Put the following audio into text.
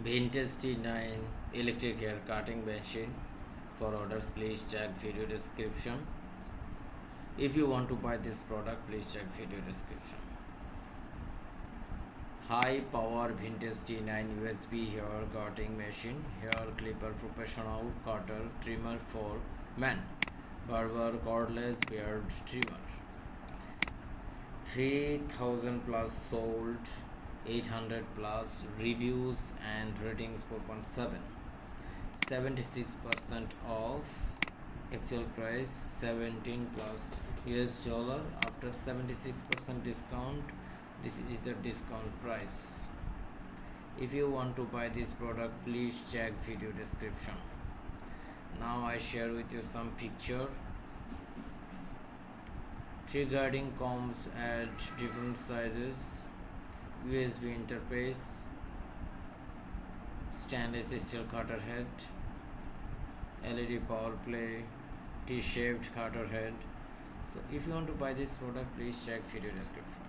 Vintage T9 electric hair cutting machine. For orders, please check video description. If you want to buy this product, please check video description. High power vintage T9 USB hair cutting machine, hair clipper, professional cutter, trimmer for men, Barber cordless beard trimmer. 3000 plus sold, 800 plus reviews and ratings 4.7. 76% off, actual price 17 plus US dollar. After 76% discount, this is the discount price. If you want to buy this product, please check video description. Now I share with you some picture. 3 guarding combs at different sizes, USB interface, stainless steel cutter head, LED power play, T-shaped cutter head. So if you want to buy this product, please check video description.